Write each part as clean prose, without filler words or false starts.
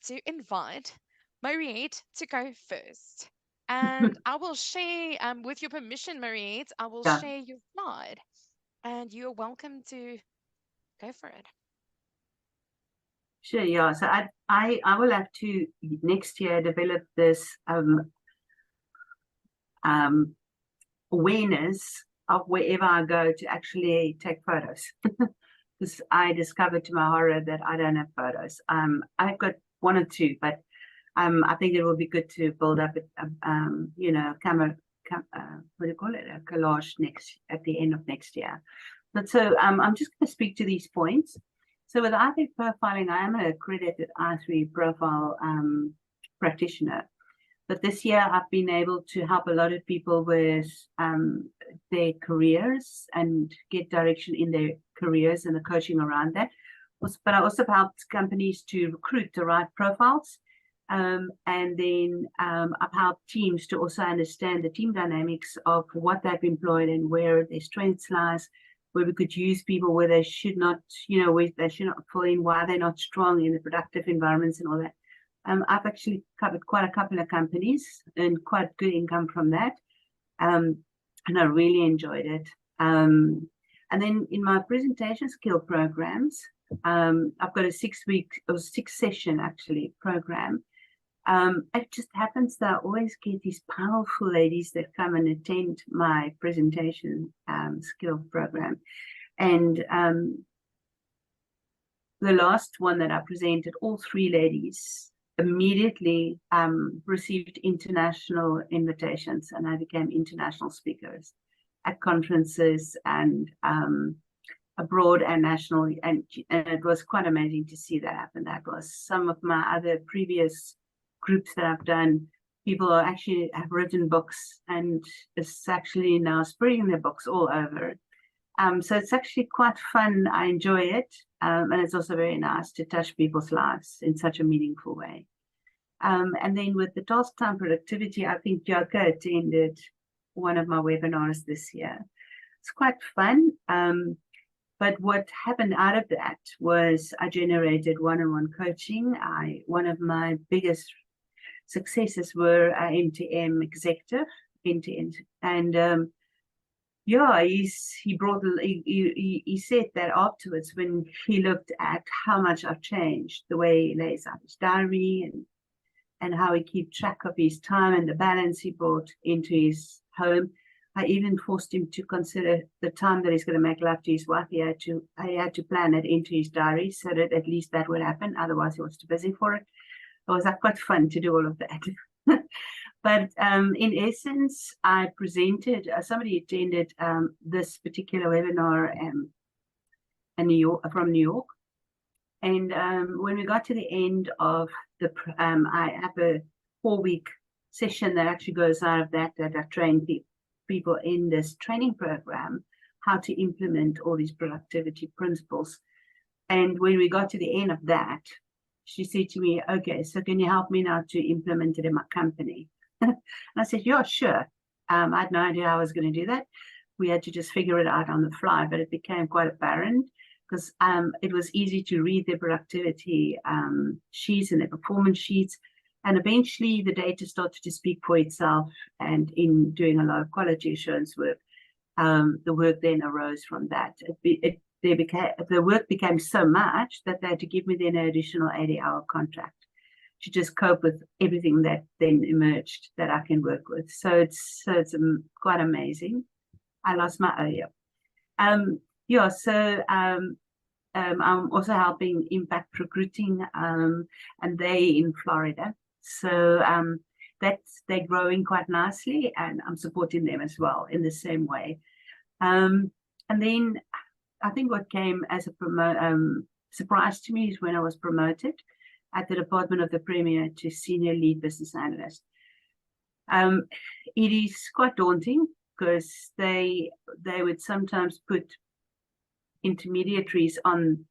to invite Mariette to go first. And I will share, with your permission, Mariette, I will Yeah, share your slide. And you're welcome to go for it. sure. Yeah. So I will have to next year develop this um, awareness of wherever I go to actually take photos. Because I discovered to my horror that I don't have photos. I've got one or two, but I think it will be good to build up camera, what do you call it, a collage next at the end of next year. But so I'm just going to speak to these points. So with I3 profiling, I am an accredited I3 profile practitioner. But this year, I've been able to help a lot of people with their careers and get direction in their careers and the coaching around that. But I also helped companies to recruit the right profiles. And then I've helped teams to also understand the team dynamics of what they've employed and where their strengths lies, where we could use people where they should not, where they should not fall in, why they're not strong in the productive environments and all that. I've actually covered quite a couple of companies and quite good income from that. And I really enjoyed it. And then in my presentation skill programs, I've got a 6-week or 6-session actually program. It just happens that I always get these powerful ladies that come and attend my presentation skill program. And the last one that I presented, all 3 ladies immediately received international invitations, and I became international speakers at conferences and abroad and national, and it was quite amazing to see that happen. That was some of my other previous groups that I've done. People actually have written books, and it's actually now spreading their books all over. So it's actually quite fun. I enjoy it. And it's also very nice to touch people's lives in such a meaningful way. And then with the task time productivity, I think Joko attended one of my webinars this year. It's quite fun. But what happened out of that was I generated one-on-one coaching. One of my biggest successes were an MTM executive, end-to-end. And yeah, he said that afterwards when he looked at how much I've changed, the way he lays out his diary and how he keeps track of his time and the balance he brought into his home. I even forced him to consider the time that he's going to make love to his wife. He had to plan it into his diary so that at least that would happen. Otherwise, he was too busy for it. It was quite fun to do all of that. But in essence, I presented, somebody attended this particular webinar in New York, from New York. And when we got to the end of I have a 4-week session that actually goes out of that I train people in this training program how to implement all these productivity principles. And when we got to the end of that, she said to me, okay, so can you help me now to implement it in my company? And I said, yeah, sure. I had no idea how I was going to do that. We had to just figure it out on the fly, but it became quite apparent because it was easy to read their productivity sheets and their performance sheets. And eventually the data started to speak for itself. And in doing a lot of quality assurance work, the work then arose from that. The work became so much that they had to give me then an additional 80-hour contract to just cope with everything that then emerged that I can work with. So it's quite amazing. I lost my So I'm also helping Impact Recruiting, and they in Florida. So they're growing quite nicely, and I'm supporting them as well in the same way. And then I think what came as a surprise to me is when I was promoted at the Department of the Premier to Senior Lead Business Analyst. It is quite daunting because they would sometimes put intermediaries on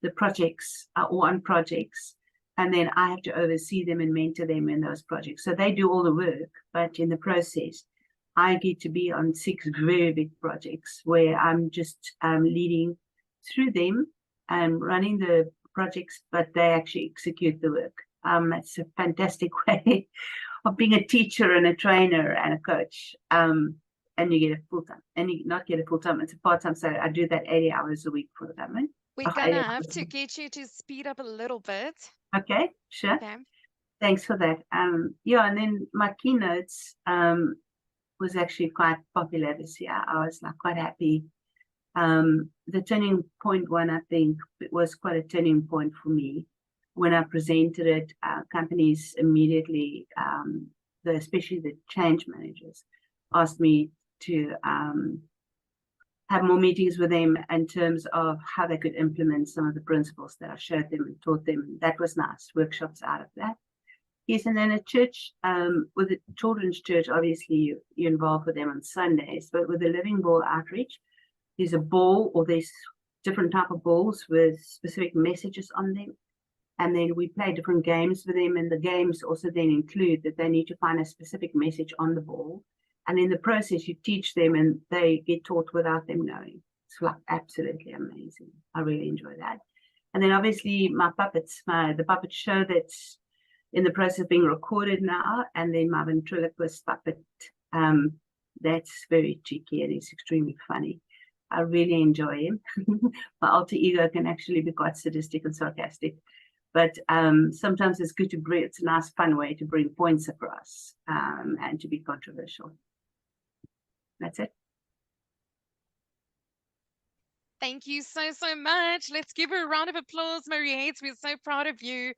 the projects or on projects, and then I have to oversee them and mentor them in those projects. So they do all the work, but in the process, I get to be on 6 very big projects where I'm just leading through them and running the projects, but they actually execute the work. It's a fantastic way of being a teacher and a trainer and a coach. And you get a full time, and you not get a full time. It's a part time. So I do that 80 hours a week for the government. We're 80 gonna have hours a to week. get you to speed up a little bit. Okay, sure. Okay. Thanks for that. Yeah, and then my keynotes was actually quite popular this year. I was like quite happy. The turning point one, I think, it was quite a turning point for me. When I presented it, companies immediately, especially the change managers, asked me to have more meetings with them in terms of how they could implement some of the principles that I showed them and taught them. That was nice. Workshops out of that. Yes, and then at church, with the children's church, obviously you're involved with them on Sundays, but with the Living Ball outreach, there's a ball or there's different type of balls with specific messages on them. And then we play different games with them, and the games also then include that they need to find a specific message on the ball. And in the process, you teach them and they get taught without them knowing. It's like absolutely amazing. I really enjoy that. And then obviously my puppets, the puppet show that's in the process of being recorded now, and then my ventriloquist puppet, that's very cheeky and he's extremely funny. I really enjoy him. My alter ego can actually be quite sadistic and sarcastic, but sometimes it's good to bring, it's a nice fun way to bring points across and to be controversial. That's it. Thank you so, so much. Let's give her a round of applause, Mariette. We're so proud of you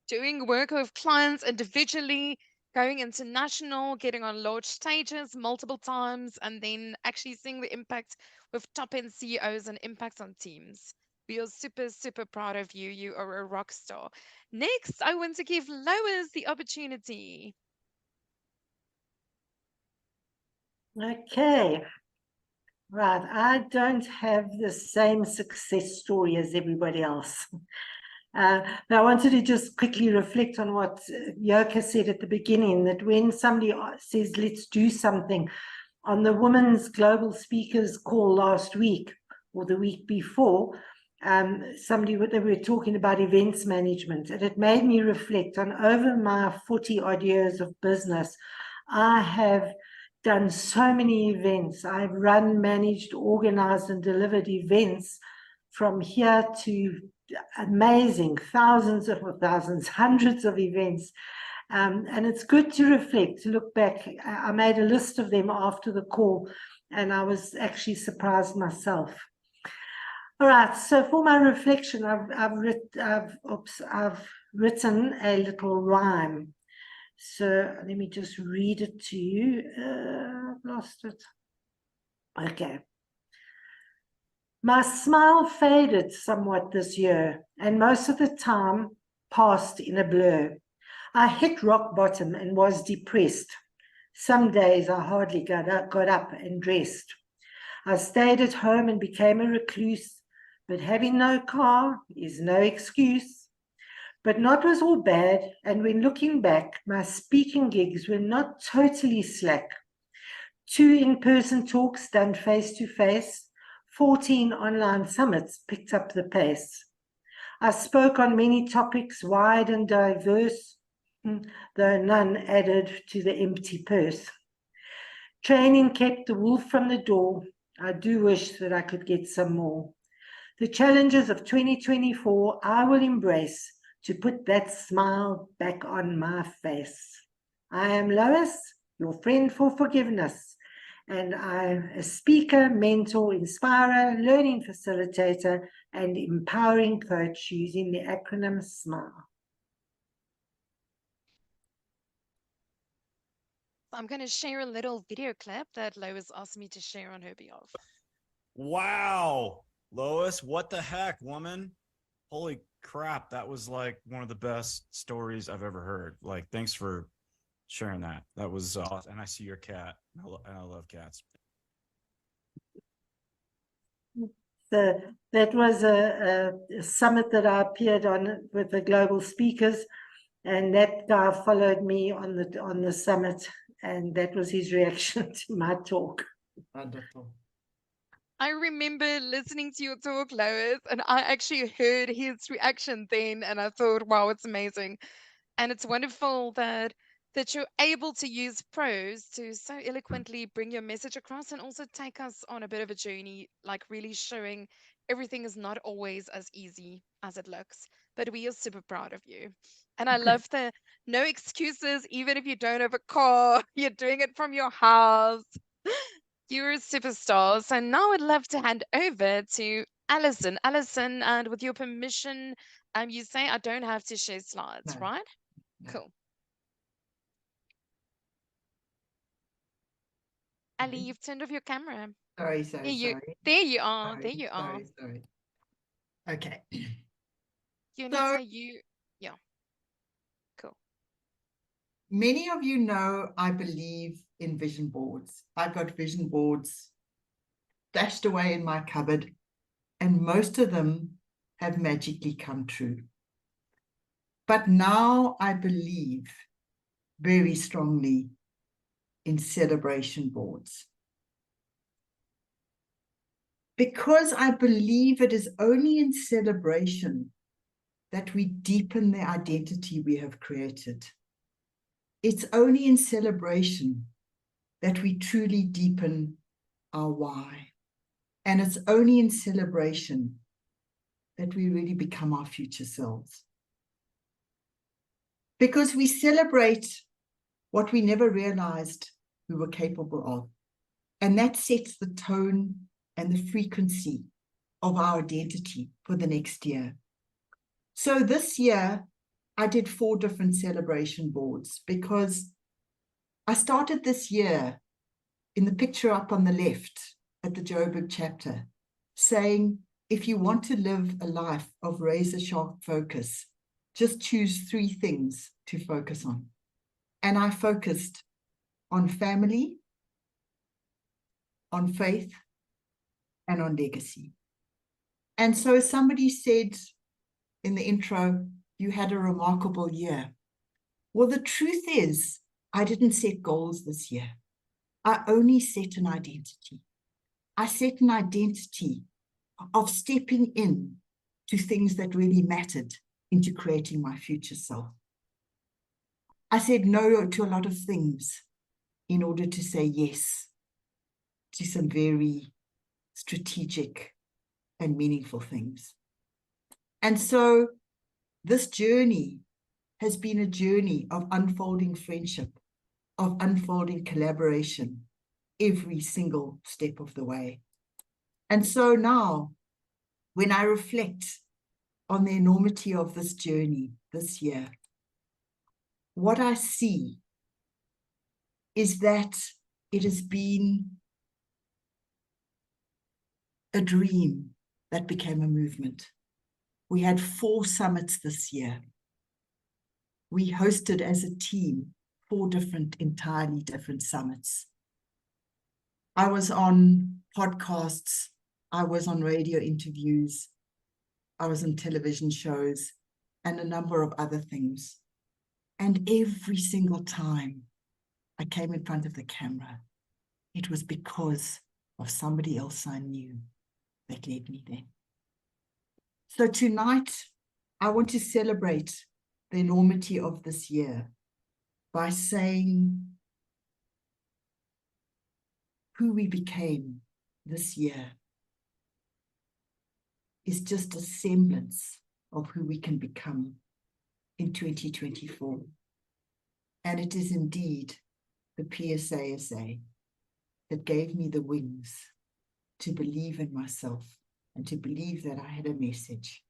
doing work with clients individually, going international, getting on large stages multiple times, and then actually seeing the impact with top end CEOs and impact on teams. We are super, super proud of you. You are a rock star. Next, I want to give Lois the opportunity. Okay. Right. I don't have the same success story as everybody else. But I wanted to just quickly reflect on what Yoka said at the beginning, that when somebody says, let's do something, on the Women's Global Speakers call last week or the week before, they were talking about events management, and it made me reflect on over my 40 odd years of business. I have done so many events. I've run, managed, organized, and delivered events from here to amazing thousands, hundreds of events. And it's good to reflect, to look back. I made a list of them after the call, and I was actually surprised myself. All right, so for my reflection, I've written a little rhyme. So let me just read it to you. I've lost it. Okay. My smile faded somewhat this year, and most of the time passed in a blur. I hit rock bottom and was depressed. Some days I hardly got up and dressed. I stayed at home and became a recluse, but having no car is no excuse. But not was all bad, and when looking back, my speaking gigs were not totally slack. 2 in-person talks done face-to-face, 14 online summits picked up the pace. I spoke on many topics, wide and diverse, though none added to the empty purse. Training kept the wolf from the door. I do wish that I could get some more. The challenges of 2024 I will embrace to put that smile back on my face. I am Lois, your friend for forgiveness, and I'm a speaker, mentor, inspirer, learning facilitator, and empowering coach using the acronym SMILE. I'm going to share a little video clip that Lois asked me to share on her behalf. Wow, Lois, what the heck, woman? Holy crap, that was like one of the best stories I've ever heard. Like, thanks for sharing that. That was awesome. And I see your cat, and I love cats. So that was a summit that I appeared on with the global speakers, and that guy followed me on the summit, and that was his reaction to my talk. Wonderful. I remember listening to your talk, Lois, and I actually heard his reaction then, and I thought, wow, it's amazing. And it's wonderful that you're able to use prose to so eloquently bring your message across and also take us on a bit of a journey, like really showing everything is not always as easy as it looks. But we are super proud of you. And I Okay. love the no excuses, even if you don't have a car, you're doing it from your house. You're a superstar. So now I'd love to hand over to Alison. Alison, and with your permission, you say I don't have to share slides, No, right? no. Cool. Ali, Sorry, you've turned off your camera. sorry, There sorry, you, sorry, there you are. There sorry, you are. sorry, sorry. Okay. You need to So say you. Yeah, cool. many of you know I believe in vision boards. I've got vision boards stashed away in my cupboard, and most of them have magically come true. But now I believe very strongly in celebration boards. Because I believe it is only in celebration that we deepen the identity we have created. It's only in celebration that we truly deepen our why. And it's only in celebration that we really become our future selves. Because we celebrate what we never realized we were capable of. And that sets the tone and the frequency of our identity for the next year. So this year, I did 4 different celebration boards because I started this year in the picture up on the left at the Joburg chapter, saying, if you want to live a life of razor sharp focus, just choose 3 things to focus on. And I focused on family, on faith, and on legacy. And so somebody said in the intro, you had a remarkable year. Well, the truth is, I didn't set goals this year. I only set an identity. I set an identity of stepping in to things that really mattered into creating my future self. I said no to a lot of things in order to say yes to some very strategic and meaningful things. And so this journey has been a journey of unfolding friendship, of unfolding collaboration every single step of the way. And so now, when I reflect on the enormity of this journey this year, what I see is that it has been a dream that became a movement. We had 4 summits this year. We hosted as a team 4 entirely different summits. I was on podcasts, I was on radio interviews, I was on television shows, and a number of other things. And every single time I came in front of the camera, it was because of somebody else I knew that led me there. So tonight, I want to celebrate the enormity of this year by saying who we became this year is just a semblance of who we can become in 2024. And it is indeed the PSASA that gave me the wings to believe in myself and to believe that I had a message.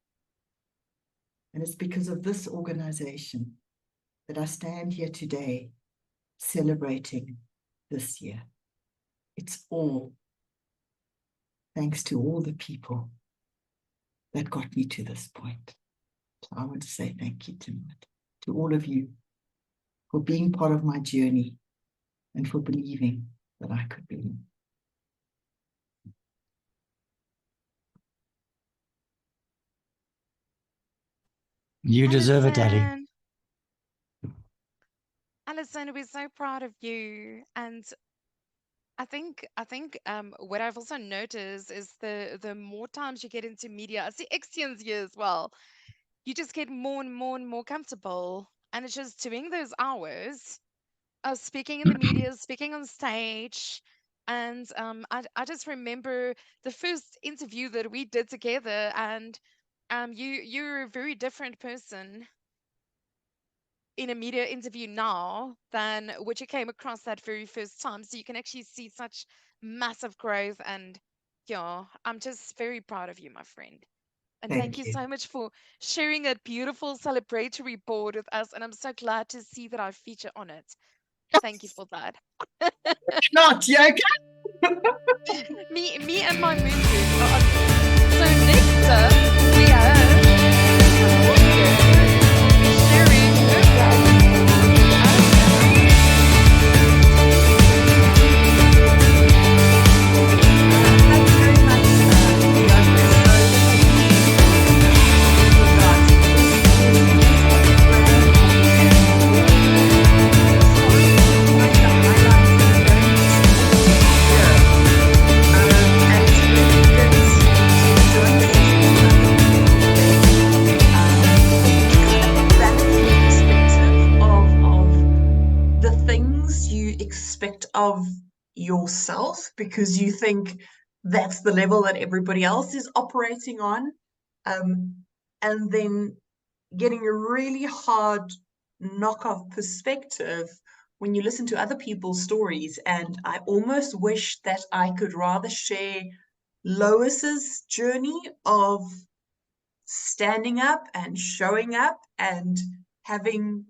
And it's because of this organization that I stand here today celebrating this year. It's all thanks to all the people that got me to this point. So I want to say thank you tonight to all of you for being part of my journey and for believing that I could believe. You deserve it, Daddy. Alison. Alison, we're so proud of you. And I think what I've also noticed is the more times you get into media, I see Xian's here as well. You just get more and more and more comfortable. And it's just doing those hours of speaking in the media, speaking on stage. And I just remember the first interview that we did together, and you're a very different person in a media interview now than what you came across that very first time. So you can actually see such massive growth. And yeah, I'm just very proud of you, my friend. And thank you Thank you. so much for sharing that beautiful celebratory board with us. And I'm so glad to see that I feature on it. Thank you for that. Not yoga. Me and my moon boots are on. So next up, we have sharing her Thank you very much, the things you expect of yourself because you think that's the level that everybody else is operating on. And then getting a really hard knock-off perspective when you listen to other people's stories. And I almost wish that I could rather share Lois's journey of standing up and showing up and having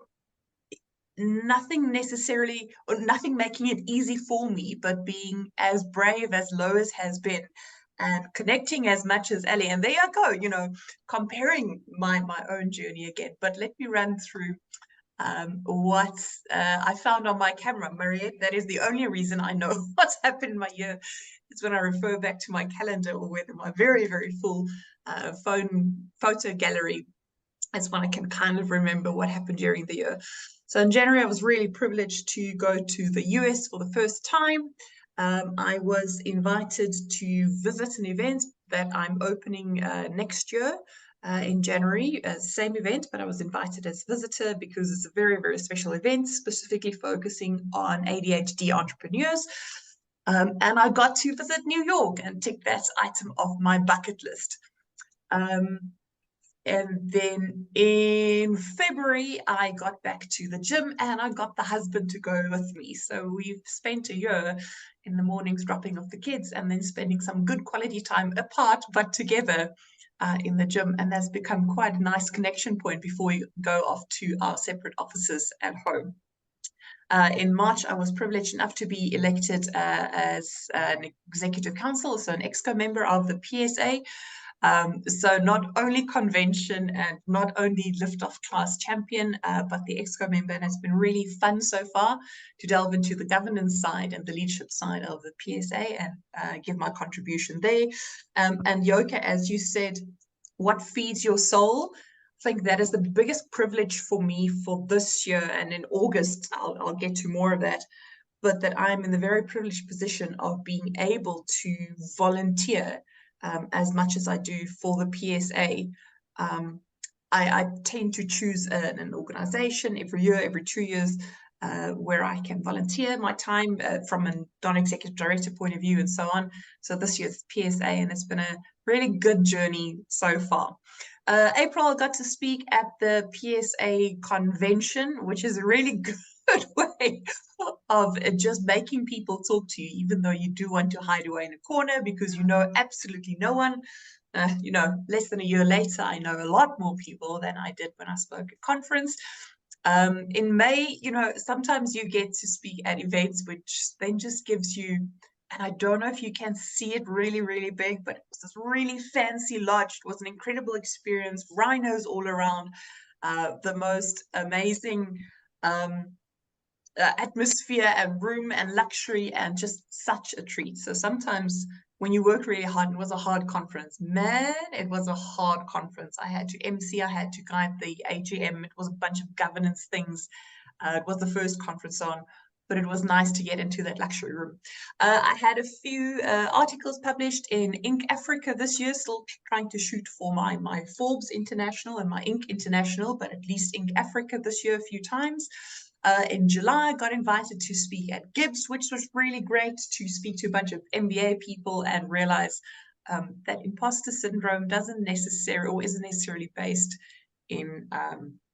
nothing necessarily, or nothing making it easy for me, but being as brave as Lois has been and connecting as much as Ellie. And there I go, you know, comparing my own journey again. But let me run through what I found on my camera, Mariette. That is the only reason I know what's happened in my year. It's when I refer back to my calendar or whether my very, very full phone photo gallery. That's when I can kind of remember what happened during the year. So in January, I was really privileged to go to the US for the first time. I was invited to visit an event that I'm opening next year in January, same event, but I was invited as visitor because it's a very, very special event, specifically focusing on ADHD entrepreneurs. And I got to visit New York and tick that item off my bucket list. And then in February, I got back to the gym and I got the husband to go with me. So we've spent a year in the mornings dropping off the kids and then spending some good quality time apart, but together in the gym. And that's become quite a nice connection point before we go off to our separate offices at home. In March, I was privileged enough to be elected as an executive council, so an EXCO member of the PSA. So not only convention and not only lift off class champion, but the EXCO member, and it's been really fun so far to delve into the governance side and the leadership side of the PSA and give my contribution there. And Yoka, as you said, what feeds your soul? I think that is the biggest privilege for me for this year, and in August I'll get to more of that, but that I'm in the very privileged position of being able to volunteer as much as I do for the PSA. I tend to choose an organization every year, every 2 years, where I can volunteer my time from a non-executive director point of view and so on. So this year's PSA, and it's been a really good journey so far. April, I got to speak at the PSA convention, which is a really good way of just making people talk to you, even though you do want to hide away in a corner because you know absolutely no one. You know, less than a year later, I know a lot more people than I did when I spoke at conference. In May, you know, sometimes you get to speak at events, which then just gives you, and I don't know if you can see it really, really big, but it was this really fancy lodge. It was an incredible experience, rhinos all around, the most amazing atmosphere and room and luxury, and just such a treat. So sometimes when you work really hard, and it was a hard conference, man, it was a hard conference. I had to MC, I had to guide the AGM. It was a bunch of governance things. It was the first conference on but it was nice to get into that luxury room. I had a few articles published in Ink Africa this year, still trying to shoot for my Forbes International and my Ink International, but at least Ink Africa this year a few times. In July, I got invited to speak at Gibbs, which was really great to speak to a bunch of MBA people and realize that imposter syndrome doesn't necessarily or isn't necessarily based in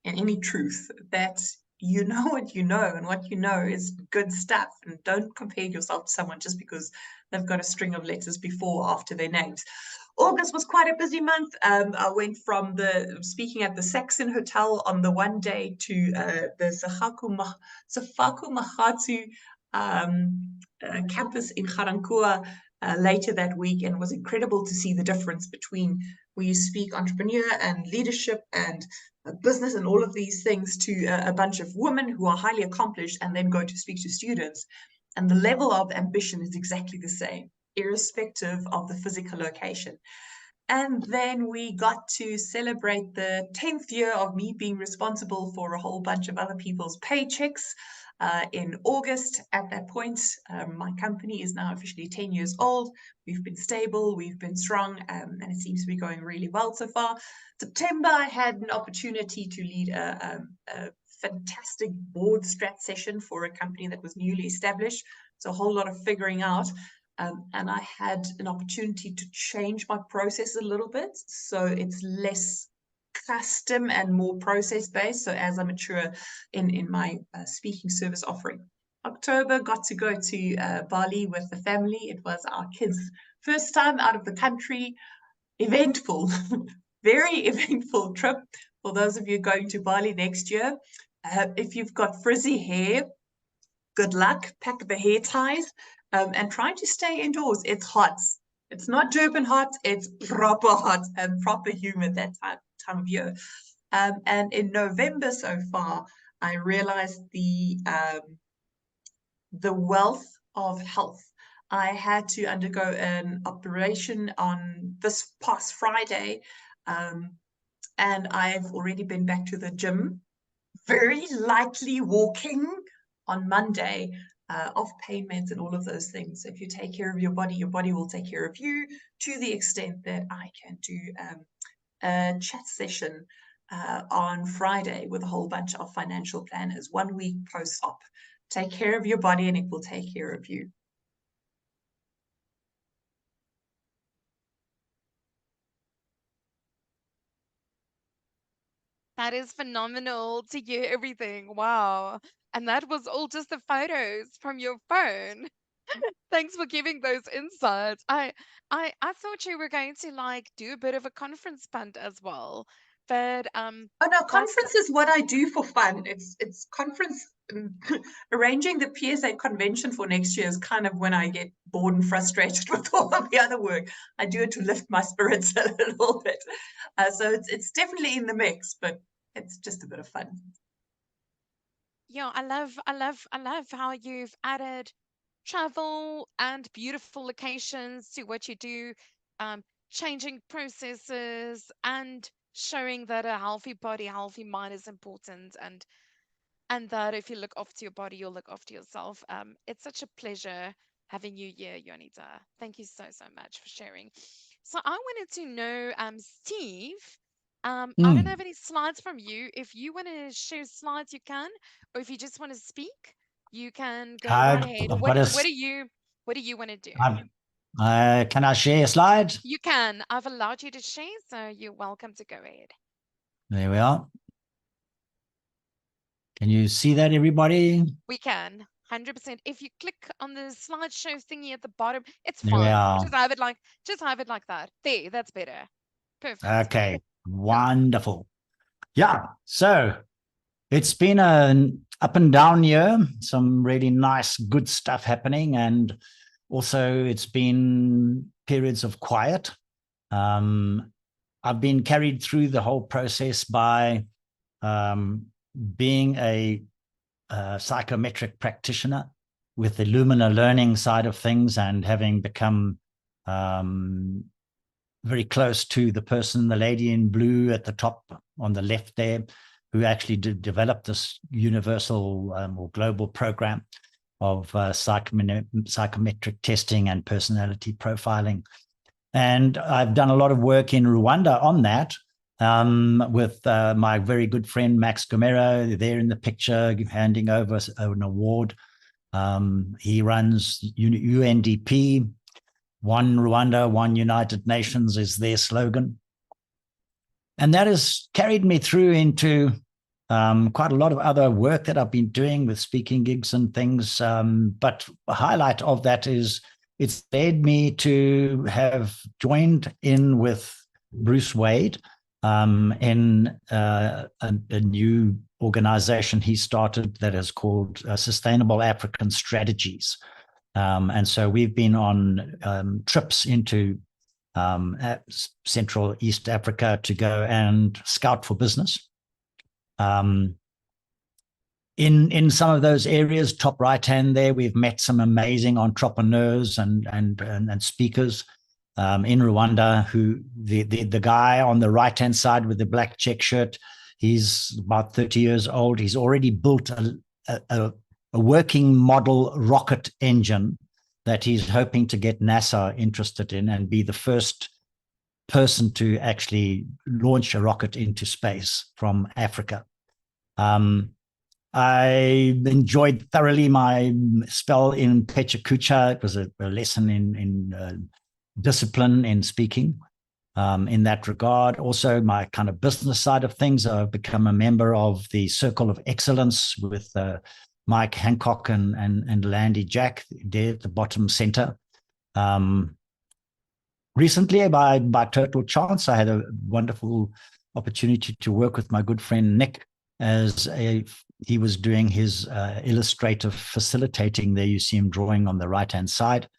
any truth. That you know what you know, and what you know is good stuff. And don't compare yourself to someone just because they've got a string of letters before or after their names. August was quite a busy month. I went from speaking at the Saxon Hotel on the one day to the Safaku Mahatu campus in Garankuwa later that week, and it was incredible to see the difference between where you speak entrepreneur and leadership and business and all of these things to a bunch of women who are highly accomplished, and then go to speak to students. And the level of ambition is exactly the same, irrespective of the physical location. And then we got to celebrate the 10th year of me being responsible for a whole bunch of other people's paychecks in August. At that point, my company is now officially 10 years old. We've been stable, we've been strong, and it seems to be going really well so far. September, I had an opportunity to lead a fantastic board strat session for a company that was newly established. So a whole lot of figuring out. And I had an opportunity to change my process a little bit. So it's less custom and more process based. So as I mature in my speaking service offering. October, got to go to Bali with the family. It was our kids' first time out of the country. Eventful, very eventful trip. For those of you going to Bali next year, if you've got frizzy hair, good luck, pack the hair ties, and try to stay indoors. It's hot. It's not Durban hot, it's proper hot and proper humid that time of year. And in November so far, I realized the wealth of health. I had to undergo an operation on this past Friday, and I've already been back to the gym, very lightly walking on Monday, off pain meds and all of those things. So if you take care of your body will take care of you, to the extent that I can do a chat session on Friday with a whole bunch of financial planners, 1 week post-op. Take care of your body and it will take care of you. That is phenomenal to hear everything. Wow. And that was all just the photos from your phone. Thanks for giving those insights. I thought you were going to like do a bit of a conference punt as well. But Oh no, conference is what I do for fun. It's conference arranging the PSA convention for next year is kind of when I get bored and frustrated with all of the other work. I do it to lift my spirits a little bit. So it's definitely in the mix, but it's just a bit of fun. yeah, I love how you've added travel and beautiful locations to what you do, changing processes and showing that a healthy body, healthy mind is important, and that if you look after your body, you'll look after yourself. It's such a pleasure having you here, Jonita. Thank you so much for sharing. So I wanted to know, Steve, I don't have any slides from you. If you want to share slides, you can, or if you just want to speak, you can go right ahead. I've What got a, what do you want to do? can I share a slide? You can. I've allowed you to share, so you're welcome to go ahead. There we are. Can you see that, everybody? We can. 100%. If you click on the slideshow thingy at the bottom, it's There we fine. are. Just have it like that. There, that's better. Perfect. Okay, wonderful. Yeah, so it's been an up and down year, some really nice, good stuff happening. And also it's been periods of quiet. I've been carried through the whole process by being a psychometric practitioner with the Lumina learning side of things, and having become very close to the person, the lady in blue at the top on the left there, who actually did develop this universal or global program. psychometric testing and personality profiling. And I've done a lot of work in Rwanda on that with my very good friend Max Gomero there in the picture, handing over an award. He runs UNDP, One Rwanda, One United Nations is their slogan. And that has carried me through into quite a lot of other work that I've been doing with speaking gigs and things. But a highlight of that is it's led me to have joined in with Bruce Wade in a new organization he started that is called Sustainable African Strategies. And so we've been on trips into Central East Africa to go and scout for business. In some of those areas, top right hand there, we've met some amazing entrepreneurs and speakers in Rwanda. Who the guy on the right hand side with the black check shirt, he's about 30 years old. He's already built a working model rocket engine that he's hoping to get NASA interested in and be the first person to actually launch a rocket into space from Africa. I enjoyed thoroughly my spell in Pechakucha. It was a lesson in discipline in speaking in that regard. Also, my kind of business side of things, I've become a member of the Circle of Excellence with Mike Hancock and Landy Jack there at the bottom center. Recently, by total chance, I had a wonderful opportunity to work with my good friend Nick as he was doing his illustrative facilitating there. You see him drawing on the right-hand side.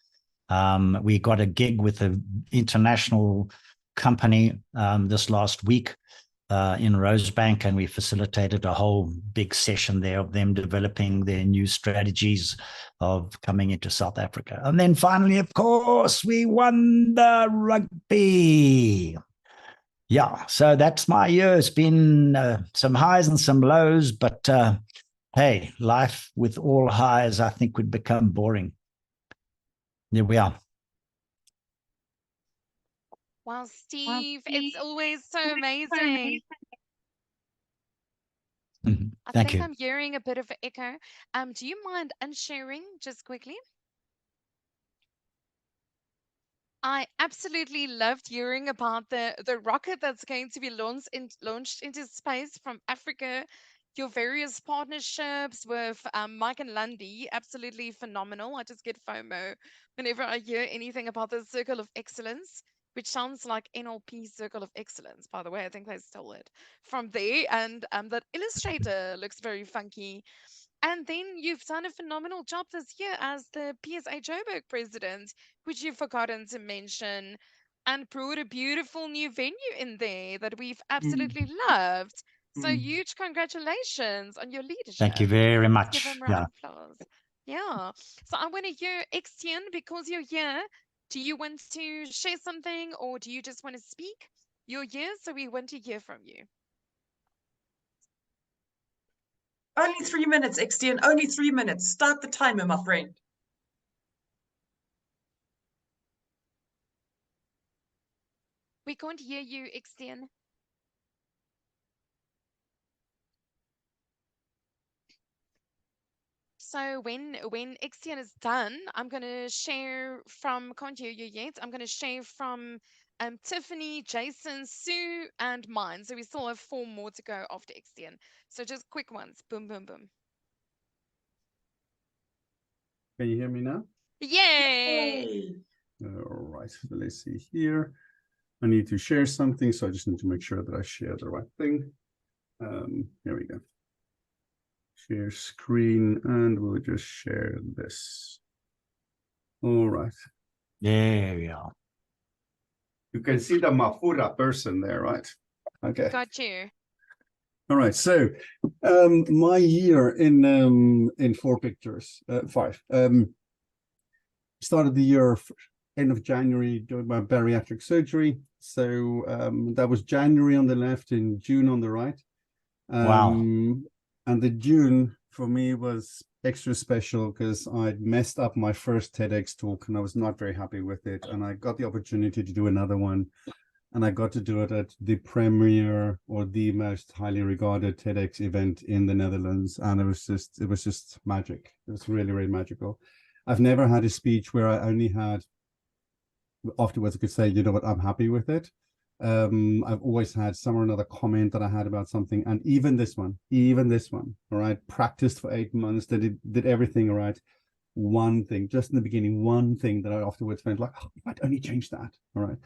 We got a gig with an international company this last week in Rosebank, and we facilitated a whole big session there of them developing their new strategies of coming into South Africa. And then finally, of course, we won the rugby. Yeah, so that's my year. It's been some highs and some lows, but hey, life with all highs, I think, would become boring. There we are. Wow, Steve, it's always so amazing. I Thank think you. I'm hearing a bit of an echo. Do you mind unsharing just quickly? I absolutely loved hearing about the rocket that's going to be launched into space from Africa. Your various partnerships with Mike and Lundy, absolutely phenomenal. I just get FOMO whenever I hear anything about the Circle of Excellence, which sounds like NLP Circle of Excellence, by the way. I think they stole it from there. And that illustrator looks very funky. And then you've done a phenomenal job this year as the PSA Joburg president, which you've forgotten to mention, and brought a beautiful new venue in there that we've absolutely loved. So huge congratulations on your leadership. Thank you very Let's give much. him a round of applause. Yeah. So I want to hear Etienne, because you're here. Do you want to share something or do you just want to speak? You're here, so we want to hear from you. Only 3 minutes, XTN. Only 3 minutes. Start the timer, my friend. We can't hear you, Etienne. So when Etienne is done, I'm gonna share from, can't hear you yet. I'm gonna share from Tiffany, Jason, Sue, and mine. So we still have 4 more to go after Etienne. So just quick ones. Boom, boom, boom. Can you hear me now? Yay! All right, so let's see here. I need to share something, so I just need to make sure that I share the right thing. Here we go. Share screen, and we'll just share this. All right. There we are. You can see the Mafura person there, right? Okay. Got you. All right. So, my year in 4 pictures, 5. Started the year end of January doing my bariatric surgery. So that was January on the left and June on the right. Wow. And the June for me was extra special because I'd messed up my first TEDx talk and I was not very happy with it. And I got the opportunity to do another one. And I got to do it at the premier or the most highly regarded TEDx event in the Netherlands. And it was just magic. It was really, really magical. I've never had a speech where I only had, afterwards I could say, you know what, I'm happy with it. I've always had some or another comment that I had about something. And even this one, all right, practiced for 8 months, did everything all right. One thing, just in the beginning, one thing that I afterwards went like, oh, if I'd only change that, all right.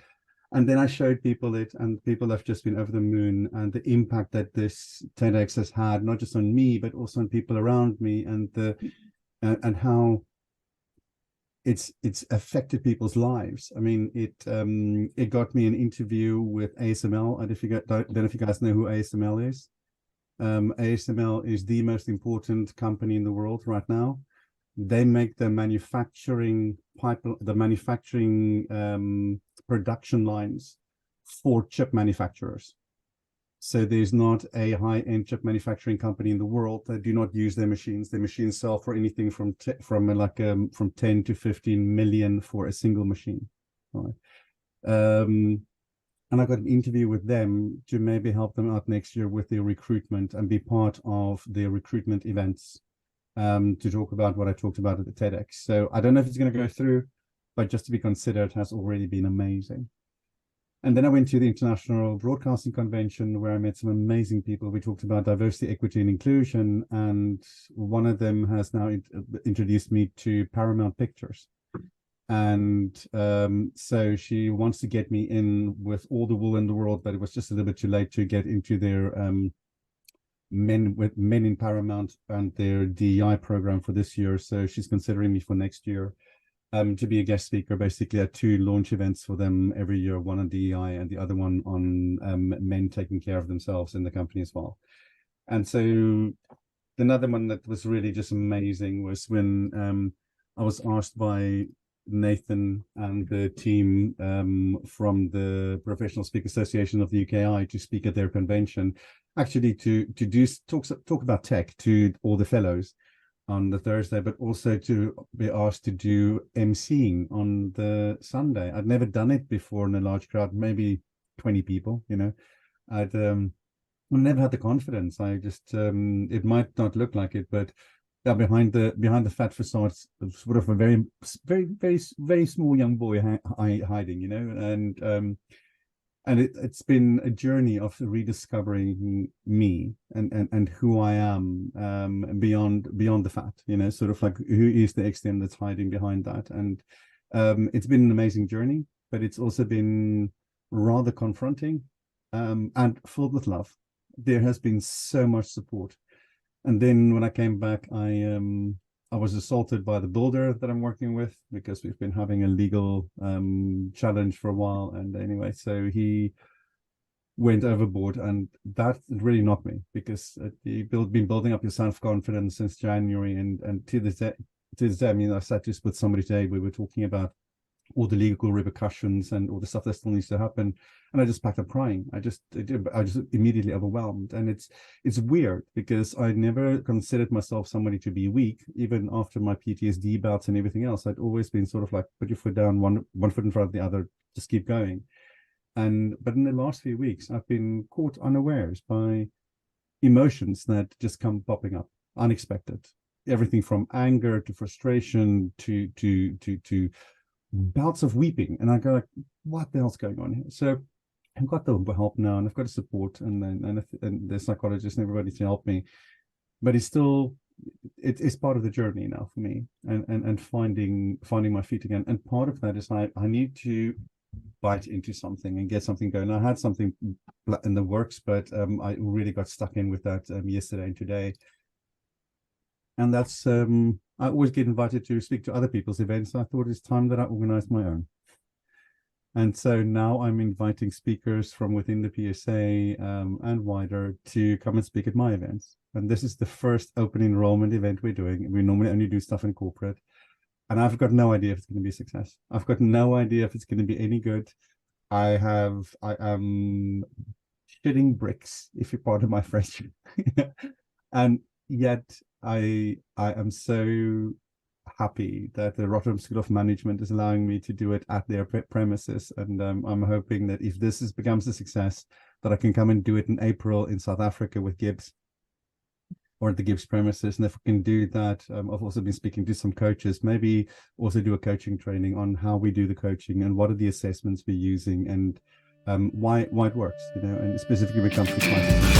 And then I showed people it, and people have just been over the moon, and the impact that this TEDx has had, not just on me, but also on people around me, and how it's affected people's lives. I mean, it got me an interview with ASML. And if you don't know if you guys know who ASML is. ASML is the most important company in the world right now. They make the manufacturing production lines for chip manufacturers. So there's not a high-end chip manufacturing company in the world that do not use their machines. Their machines sell for anything from 10 to 15 million for a single machine. Right. And I got an interview with them to maybe help them out next year with their recruitment and be part of their recruitment events. To talk about what I talked about at the TEDx. So I don't know if it's going to go through, but just to be considered has already been amazing. And then I went to the International Broadcasting Convention where I met some amazing people. We talked about diversity, equity, and inclusion. And one of them has now introduced me to Paramount Pictures. And so she wants to get me in with all the wool in the world, but it was just a little bit too late to get into their Men in Paramount and their DEI program for this year. So she's considering me for next year to be a guest speaker, basically at 2 launch events for them every year, one on DEI and the other one on men taking care of themselves in the company as well. And so another one that was really just amazing was when I was asked by Nathan and the team from the Professional Speaker Association of the UKI to speak at their convention, actually to do talk about tech to all the fellows on the Thursday, but also to be asked to do emceeing on the Sunday. I'd never done it before in a large crowd, maybe 20 people, you know. I'd never had the confidence. I just it might not look like it, but yeah, behind the fat facade, sort of a very small young boy hiding, you know, and it's been a journey of rediscovering me and who I am beyond the fat, you know, sort of like who is the XTM that's hiding behind that. And it's been an amazing journey, but it's also been rather confronting and filled with love. There has been so much support. And then when I came back, I was assaulted by the builder that I'm working with because we've been having a legal challenge for a while. And anyway, so he went overboard, and that really knocked me because you've been building up your self-confidence since January. And to this day, I mean, I sat just with somebody today, we were talking about all the legal repercussions and all the stuff that still needs to happen. And I just packed up crying. I just immediately overwhelmed. And it's weird because I never considered myself somebody to be weak, even after my PTSD bouts and everything else. I'd always been sort of like, put your foot down, one foot in front of the other, just keep going. But in the last few weeks, I've been caught unawares by emotions that just come popping up, unexpected. Everything from anger to frustration to bouts of weeping, and I go like, what the hell's going on here? So I've got the help now, and I've got a support, and the psychologist and everybody to help me. But it's still, it's part of the journey now for me, and finding my feet again. And part of that is I need to bite into something and get something going. I had something in the works, but I really got stuck in with that yesterday and today. And that's I always get invited to speak to other people's events. So I thought it's time that I organized my own. And so now I'm inviting speakers from within the PSA and wider to come and speak at my events. And this is the first open enrollment event we're doing. We normally only do stuff in corporate. And I've got no idea if it's going to be a success. I've got no idea if it's going to be any good. I am shitting bricks, if you're part of my French. And yet I am so happy that the Rotterdam School of Management is allowing me to do it at their premises, and I'm hoping that if this becomes a success, that I can come and do it in April in South Africa with Gibbs, or at the Gibbs premises. And if we can do that, I've also been speaking to some coaches, maybe also do a coaching training on how we do the coaching and what are the assessments we're using, and why it works, you know, and specifically when it comes to crisis.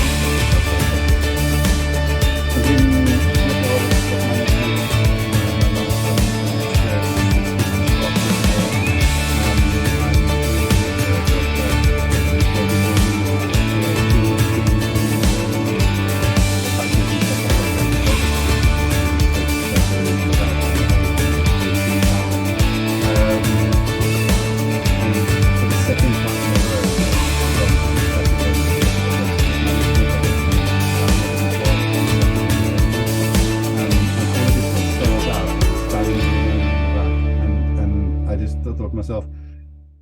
Myself,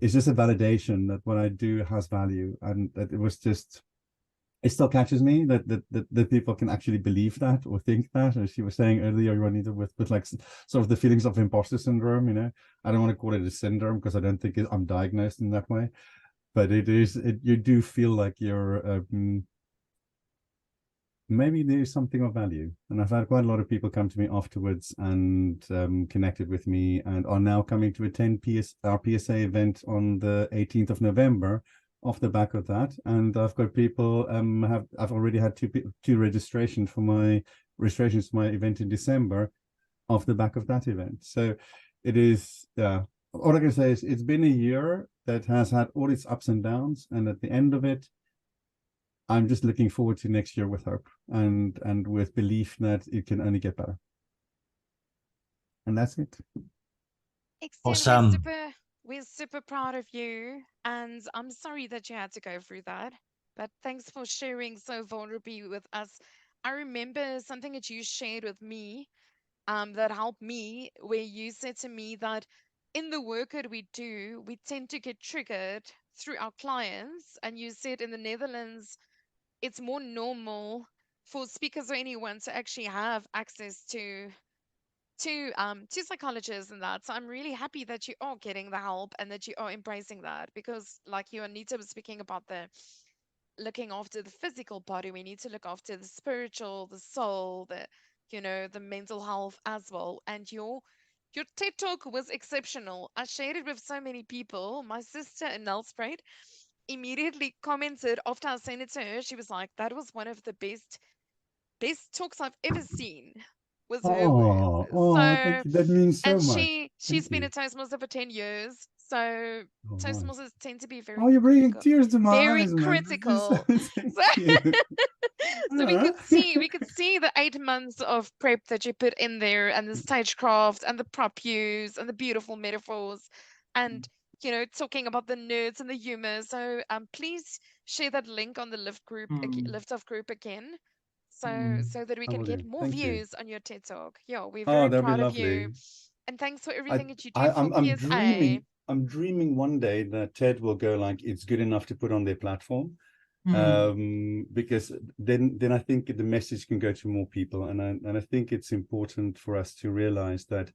it's just a validation that what I do has value, and that it still catches me that people can actually believe that or think that. As you were saying earlier, you wanted with like sort of the feelings of imposter syndrome, you know. I don't want to call it a syndrome because I don't think I'm diagnosed in that way, but you do feel like you're maybe there's something of value. And I've had quite a lot of people come to me afterwards and connected with me, and are now coming to attend our PSA event on the 18th of November off the back of that. And I've got people, I've already had two registrations for my event in December off the back of that event. So it is, all I can say is it's been a year that has had all its ups and downs. And at the end of it, I'm just looking forward to next year with hope and with belief that it can only get better. And that's it. Excellent. Awesome. We're super proud of you. And I'm sorry that you had to go through that. But thanks for sharing so vulnerably with us. I remember something that you shared with me that helped me, where you said to me that in the work that we do, we tend to get triggered through our clients. And you said in the Netherlands, it's more normal for speakers or anyone to actually have access to psychologists and that. So I'm really happy that you are getting the help and that you are embracing that, because like you and Nita was speaking about the looking after the physical body, we need to look after the spiritual, the soul, the mental health as well. And your TED talk was exceptional. I shared it with so many people. My sister in Nelspruit immediately commented after I sent it to her. She was like, "That was one of the best talks I've ever seen." Was her words. Thank So, you. That means so and much. she's Thank been you. a Toastmaster for 10 years. So Oh, nice. Toastmasters tend to be Oh, you're bringing tears to my very eyes, man. critical. Thank So, you. so we could see the 8 months of prep that you put in there, and the stagecraft and the prop use and the beautiful metaphors, and talking about the nerds and the humor. So please share that link on the Lift Off group again, so that we I can will get do. more Thank you. views on your TED Talk. Yeah, we're Oh, very that'd be proud of you. lovely. And thanks for I, everything that you do for I'm PSA. dreaming one day that TED will go like it's good enough to put on their platform. Because then I think the message can go to more people, and I think it's important for us to realize that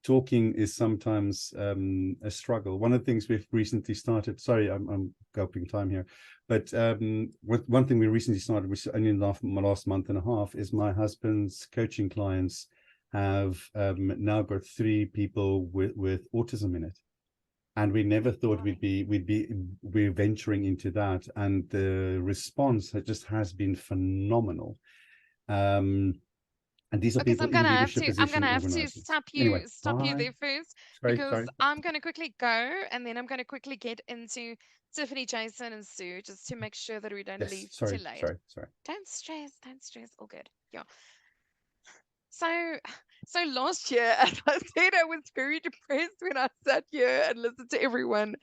talking is sometimes a struggle. One of the things we've recently started, sorry, I'm gulping time here, but one thing we recently started, which only in my last month and a half, is my husband's coaching clients have now got 3 people with autism in it. And we never thought we're venturing into that, and the response has been phenomenal. And these are Okay, so people in leadership I'm position gonna have to organizations. stop Anyway, you bye. there first, Sorry. because I'm gonna quickly go, and then I'm gonna quickly get into Tiffany, Jason, and Sue, just to make sure that we don't Yes, leave too sorry. late. Don't stress, all good. Yeah. So last year, as I said, I was very depressed when I sat here and listened to everyone.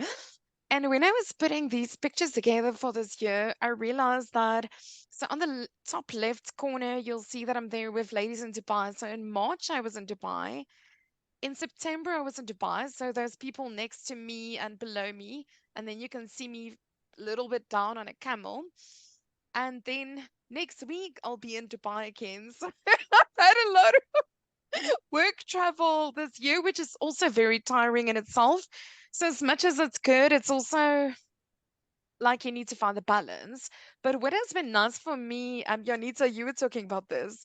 And when I was putting these pictures together for this year, I realized that, so on the top left corner, you'll see that I'm there with Ladies in Dubai. So in March, I was in Dubai. In September, I was in Dubai. So those people next to me and below me. And then you can see me a little bit down on a camel. And then next week I'll be in Dubai again. So I've had a lot of work travel this year, which is also very tiring in itself. So as much as it's good, it's also like you need to find the balance. But what has been nice for me, Janita, you were talking about this,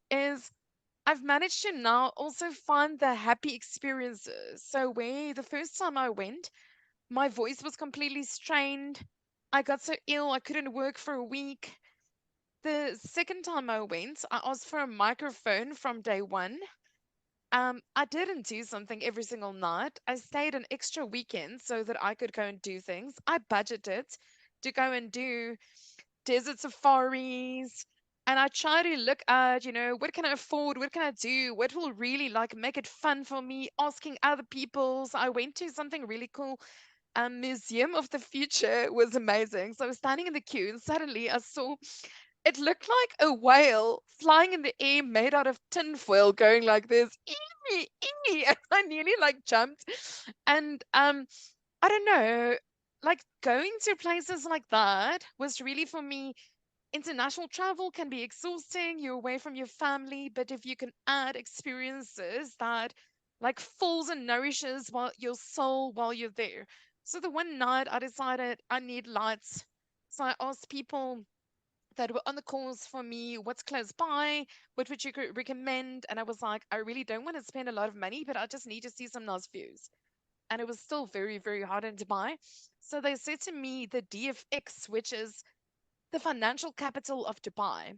is I've managed to now also find the happy experiences. So where the first time I went, my voice was completely strained. I got so ill I couldn't work for a week. The second time I went, I asked for a microphone from day one. I didn't do something every single night. I stayed an extra weekend so that I could go and do things. I budgeted to go and do desert safaris. And I try to look at, what can I afford? What can I do? What will really like make it fun for me? Asking other people. So I went to something really cool. Museum of the Future was amazing. So I was standing in the queue and suddenly I saw it looked like a whale flying in the air made out of tinfoil going like this. Ee, ee, and I nearly like jumped. And I don't know, like going to places like that was really for me. International travel can be exhausting. You're away from your family, but if you can add experiences that like fills and nourishes your soul while you're there. So the one night I decided I need lights. So I asked people that were on the course for me, what's close by, what would you recommend? And I was like, I really don't want to spend a lot of money, but I just need to see some nice views. And it was still very, very hard in Dubai. So they said to me the DFX, which is the financial capital of Dubai.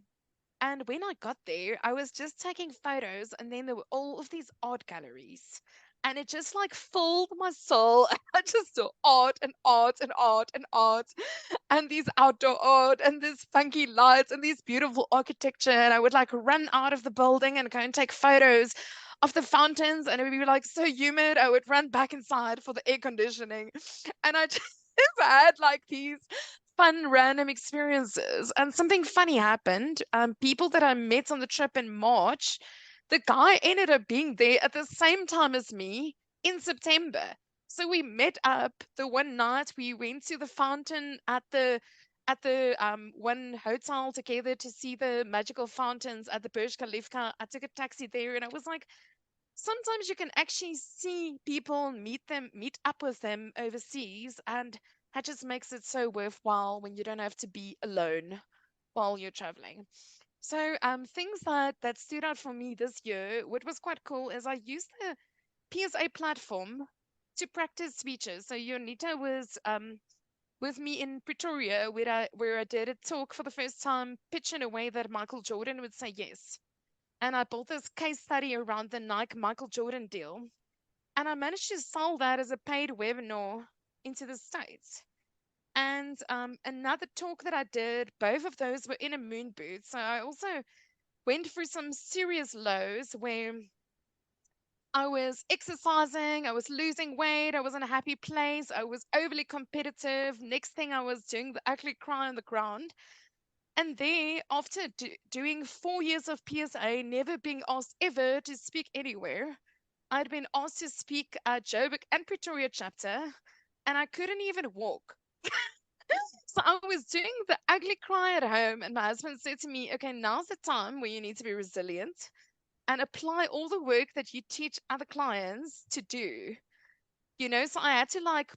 And when I got there, I was just taking photos, and then there were all of these art galleries. And it just like filled my soul. I just saw art and art and art and art, and these outdoor art, and these funky lights, and these beautiful architecture. And I would like run out of the building and go and take photos of the fountains, and it would be like so humid. I would run back inside for the air conditioning. And I just had like these fun random experiences. And something funny happened. People that I met on the trip in March, the guy ended up being there at the same time as me in September. So we met up the one night. We went to the fountain at the one hotel together to see the magical fountains at the Burj Khalifa. I took a taxi there, and I was like, sometimes you can actually see people, meet up with them overseas, and that just makes it so worthwhile when you don't have to be alone while you're traveling. So things that stood out for me this year, what was quite cool is I used the PSA platform to practice speeches. So Yonita was with me in Pretoria where I did a talk for the first time, pitch in a way that Michael Jordan would say yes. And I built this case study around the Nike Michael Jordan deal. And I managed to sell that as a paid webinar into the States. And another talk that I did, both of those were in a moon boot. So I also went through some serious lows where I was exercising, I was losing weight, I was in a happy place, I was overly competitive. Next thing I was doing the ugly cry on the ground. And there, after doing 4 years of PSA, never being asked ever to speak anywhere, I'd been asked to speak at Joburg and Pretoria chapter, and I couldn't even walk. So I was doing the ugly cry at home, and my husband said to me, okay, now's the time where you need to be resilient and apply all the work that you teach other clients to do. So I had to like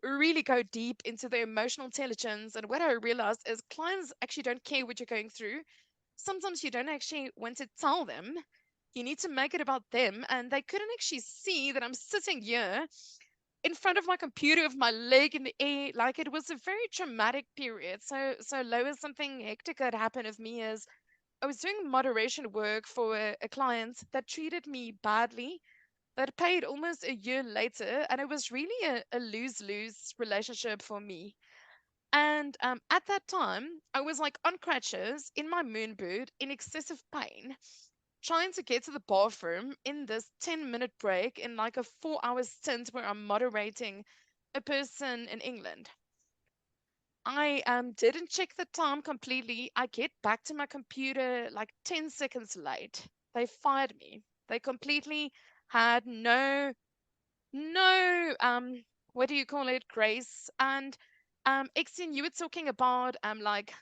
really go deep into the emotional intelligence. And what I realized is clients actually don't care what you're going through. Sometimes you don't actually want to tell them. You need to make it about them. And they couldn't actually see that I'm sitting here in front of my computer with my leg in the air. Like it was a very traumatic period. So Lois, something hectic that happened with me is I was doing moderation work for a client that treated me badly, that paid almost a year later, and it was really a lose-lose relationship for me. And at that time, I was like on crutches in my moon boot in excessive pain, trying to get to the bathroom in this 10-minute break in like a 4-hour stint where I'm moderating a person in England. I didn't check the time completely. I get back to my computer like 10 seconds late. They fired me. They completely had no what do you call it, grace. And Exine, you were talking about like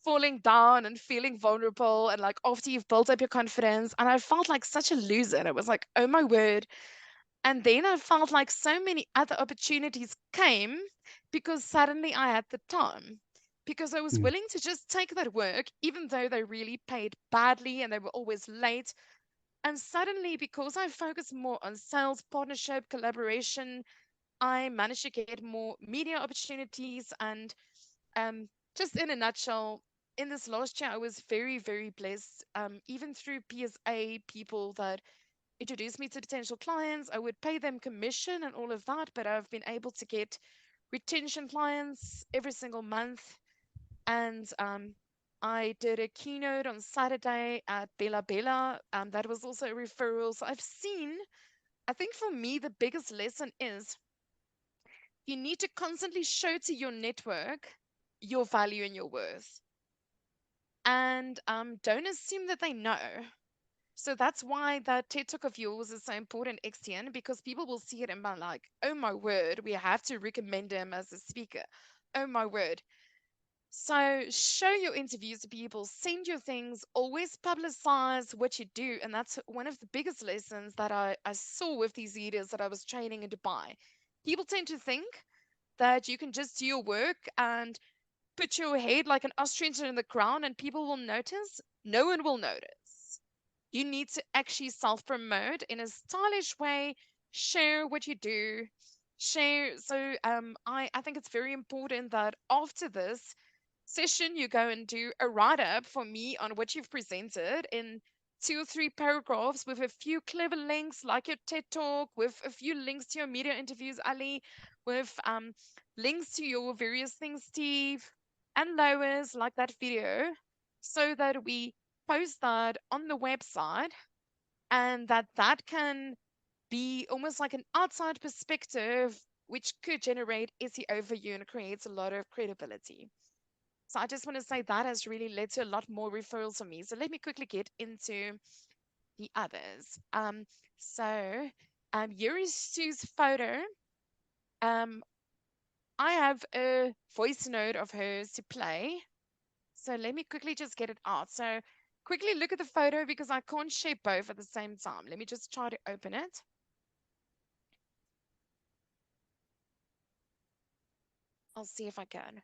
falling down and feeling vulnerable, and like after you've built up your confidence, and I felt like such a loser, and it was like, oh my word. And then I felt like so many other opportunities came because suddenly I had the time, because I was Mm. willing to just take that work even though they really paid badly and they were always late. And suddenly, because I focused more on sales, partnership, collaboration, I managed to get more media opportunities. And just in a nutshell, in this last year, I was very, very blessed. Even through PSA people that introduced me to potential clients, I would pay them commission and all of that, but I've been able to get retention clients every single month. And I did a keynote on Saturday at Bella Bella. That was also a referral. So I've seen, I think for me, the biggest lesson is you need to constantly show to your network your value and your worth. And don't assume that they know. So that's why that TED Talk of yours is so important, XTN, because people will see it and be like, oh my word, we have to recommend him as a speaker. Oh my word. So show your interviews to people, send your things, always publicize what you do. And that's one of the biggest lessons that I saw with these leaders that I was training in Dubai. People tend to think that you can just do your work and put your head like an ostrich in the ground and people will notice. No one will notice. You need to actually self promote in a stylish way, share what you do, share. So I think it's very important that after this session, you go and do a write up for me on what you've presented in 2 or 3 paragraphs with a few clever links, like your TED talk, with a few links to your media interviews, Ali, with links to your various things, Steve, and Lois, like that video, so that we post that on the website and that can be almost like an outside perspective, which could generate SEO for you and creates a lot of credibility. So I just want to say that has really led to a lot more referrals for me. So let me quickly get into the others. So Yuri Sue's photo. I have a voice note of hers to play. So let me quickly just get it out. So quickly look at the photo because I can't share both at the same time. Let me just try to open it. I'll see if I can.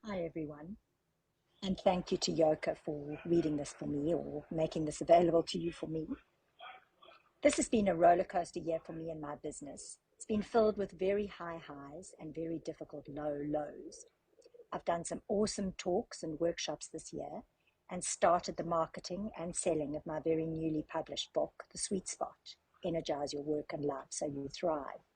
Hi, everyone. And thank you to Yoka for reading this for me or making this available to you for me. This has been a roller coaster year for me and my business. It's been filled with very high highs and very difficult low lows. I've done some awesome talks and workshops this year and started the marketing and selling of my very newly published book, The Sweet Spot, Energize Your Work and Life So You Thrive.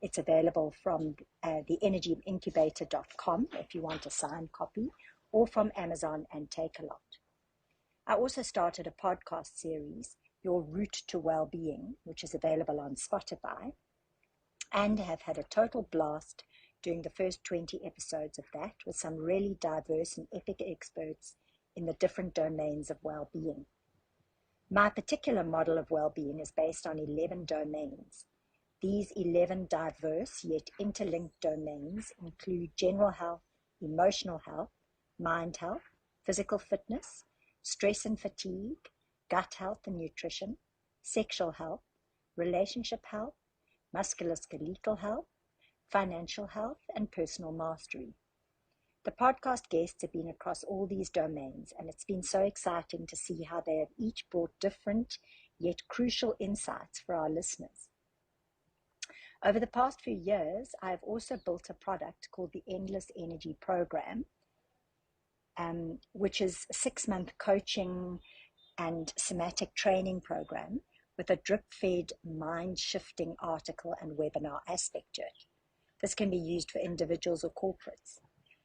It's available from theenergyincubator.com if you want a signed copy, or from Amazon and Takealot. I also started a podcast series, Your Route to Wellbeing, which is available on Spotify, and have had a total blast doing the first 20 episodes of that with some really diverse and epic experts in the different domains of well-being. My particular model of well-being is based on 11 domains. These 11 diverse yet interlinked domains include general health, emotional health, mind health, physical fitness, stress and fatigue, gut health and nutrition, sexual health, relationship health, musculoskeletal health, financial health, and personal mastery. The podcast guests have been across all these domains, and it's been so exciting to see how they have each brought different yet crucial insights for our listeners. Over the past few years, I've also built a product called the Endless Energy Program, which is a 6-month coaching and somatic training program with a drip-fed mind-shifting article and webinar aspect to it. This can be used for individuals or corporates.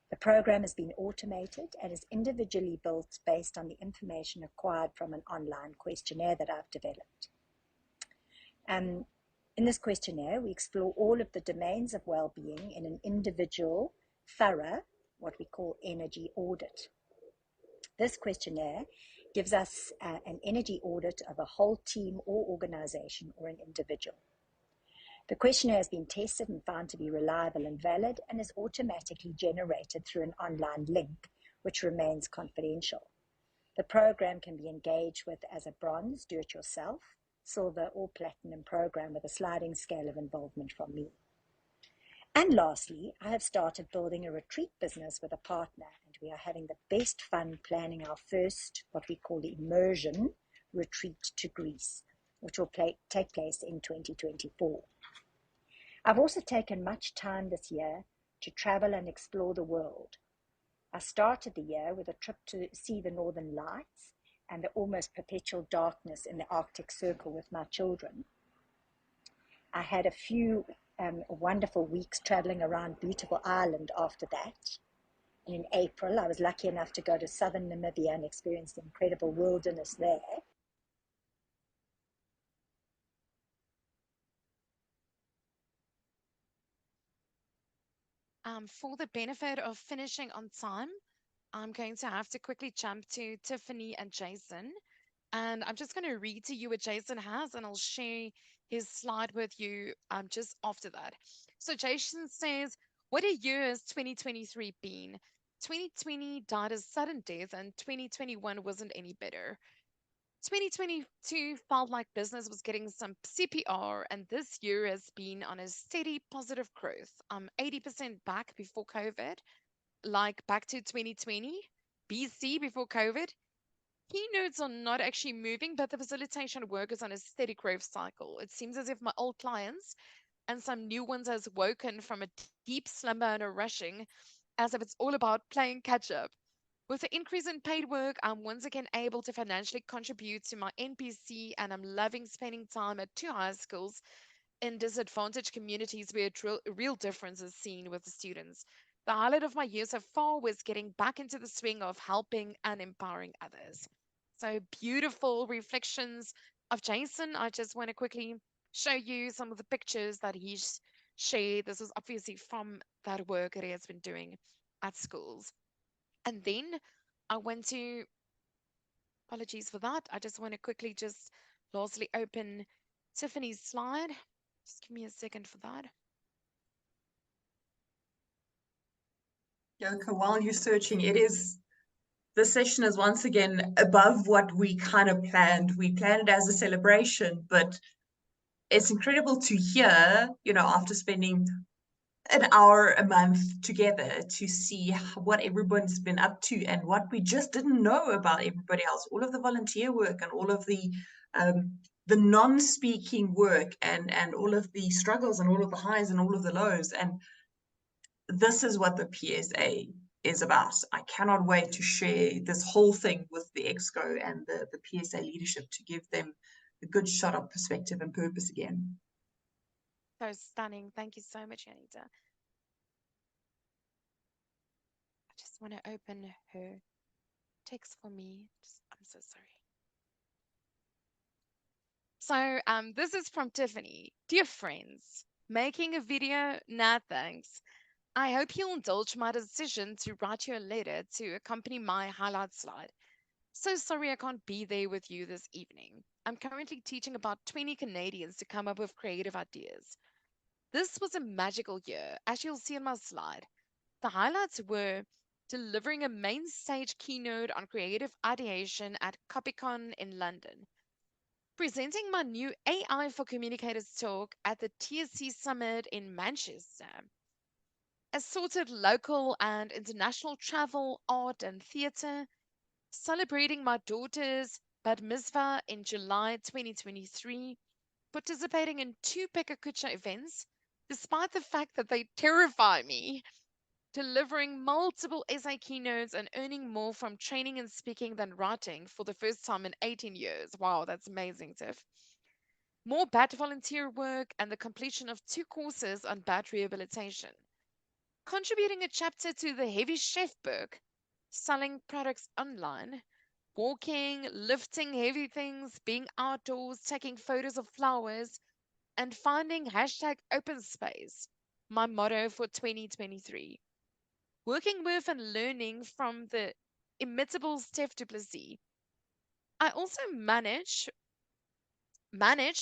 The program has been automated and is individually built based on the information acquired from an online questionnaire that I've developed. In this questionnaire, we explore all of the domains of well-being in an individual, thorough, what we call energy audit. This questionnaire gives us an energy audit of a whole team or organization or an individual. The questionnaire has been tested and found to be reliable and valid and is automatically generated through an online link, which remains confidential. The program can be engaged with as a bronze, do-it-yourself, silver or platinum program with a sliding scale of involvement from me. And lastly, I have started building a retreat business with a partner, and we are having the best fun planning our first, what we call the immersion retreat to Greece, which will take place in 2024. I've also taken much time this year to travel and explore the world. I started the year with a trip to see the Northern Lights and the almost perpetual darkness in the Arctic Circle with my children. I had a few wonderful weeks traveling around beautiful Ireland after that. And in April, I was lucky enough to go to southern Namibia and experience the incredible wilderness there. For the benefit of finishing on time, I'm going to have to quickly jump to Tiffany and Jason. And I'm just going to read to you what Jason has, and I'll share his slide with you just after that. So Jason says, what a year has 2023 been? 2020 died a sudden death, and 2021 wasn't any better. 2022 felt like business was getting some CPR, and this year has been on a steady positive growth. I'm 80% back before COVID, like back to 2020, BC before COVID. Keynotes are not actually moving, but the facilitation work is on a steady growth cycle. It seems as if my old clients and some new ones has woken from a deep slumber and are rushing, as if it's all about playing catch up. With the increase in paid work, I'm once again able to financially contribute to my NPC, and I'm loving spending time at 2 high schools in disadvantaged communities where a real difference is seen with the students. The highlight of my year so far was getting back into the swing of helping and empowering others. So beautiful reflections of Jason. I just want to quickly show you some of the pictures that he's shared. This is obviously from that work that he has been doing at schools. And then I want to, apologies for that. I just want to quickly just lastly open Tiffany's slide. Just give me a second for that. Yoko, while you're searching, the session is once again above what we kind of planned. We planned it as a celebration, but it's incredible to hear, after spending an hour a month together, to see what everyone's been up to and what we just didn't know about everybody else, all of the volunteer work and all of the non-speaking work and all of the struggles and all of the highs and all of the lows. And this is what the PSA is about. I cannot wait to share this whole thing with the Exco and the PSA leadership to give them a good shot of perspective and purpose again. So stunning. Thank you so much, Anita. I just want to open her text for me. I'm so sorry. So this is from Tiffany. Dear friends, making a video? Nah, thanks. I hope you'll indulge my decision to write you a letter to accompany my highlight slide. So sorry I can't be there with you this evening. I'm currently teaching about 20 Canadians to come up with creative ideas. This was a magical year, as you'll see in my slide. The highlights were delivering a main stage keynote on creative ideation at Copycon in London, presenting my new AI for Communicators talk at the TSC Summit in Manchester, assorted local and international travel, art, and theatre, celebrating my daughter's bat mitzvah in July 2023, participating in 2 Pekakucha events, despite the fact that they terrify me, delivering multiple essay keynotes, and earning more from training and speaking than writing for the first time in 18 years. Wow, that's amazing, Tiff. More bat volunteer work and the completion of 2 courses on bat rehabilitation. Contributing a chapter to the Heavy Chef book, selling products online, walking, lifting heavy things, being outdoors, taking photos of flowers, and finding hashtag open space, my motto for 2023. Working with and learning from the imitable Steph Duplessis, I also manage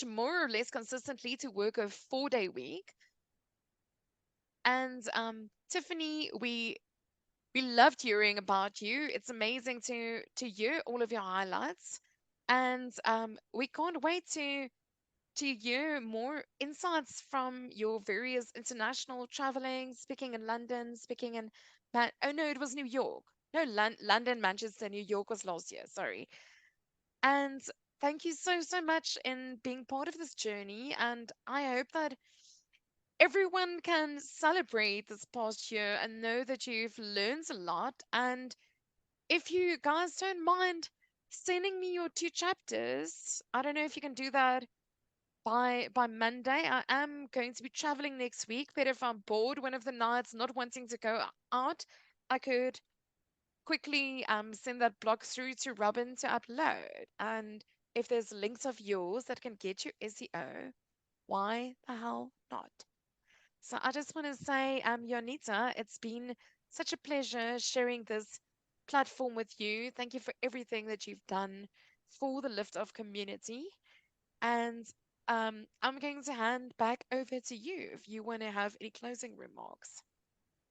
more or less consistently to work a 4-day week. And Tiffany, we loved hearing about you. It's amazing to hear all of your highlights, and we can't wait to hear more insights from your various international traveling, speaking in London, speaking in oh no, it was New York. No, London, Manchester, New York was last year. Sorry. And thank you so much in being part of this journey. And I hope that everyone can celebrate this past year and know that you've learned a lot. And if you guys don't mind sending me your 2 chapters, I don't know if you can do that by Monday. I am going to be traveling next week, but if I'm bored one of the nights, not wanting to go out, I could quickly send that blog through to Robin to upload. And if there's links of yours that can get you SEO, why the hell not? So I just want to say, Yonita, it's been such a pleasure sharing this platform with you. Thank you for everything that you've done for the Lift Off community. And I'm going to hand back over to you if you want to have any closing remarks.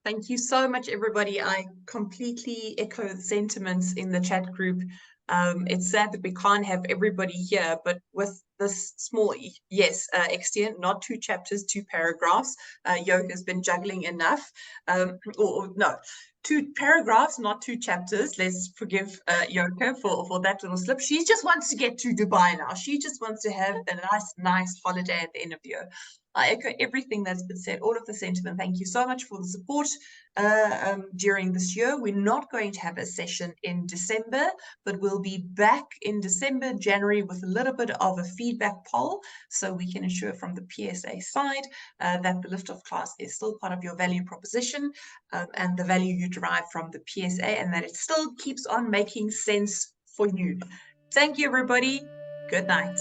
Thank you so much, everybody. I completely echo the sentiments in the chat group. It's sad that we can't have everybody here, but with this small, yes, extent, not 2 chapters, 2 paragraphs. Yoke has been juggling enough. Or no, 2 paragraphs, not 2 chapters. Let's forgive Yoko for that little slip. She just wants to get to Dubai now. She just wants to have a nice holiday at the end of the year. I echo everything that's been said, all of the sentiment. Thank you so much for the support during this year. We're not going to have a session in December, but we'll be back in December, January with a little bit of a feedback poll so we can ensure from the PSA side that the Lift Off class is still part of your value proposition and the value you derive from the PSA, and that it still keeps on making sense for you. Thank you, everybody. Good night.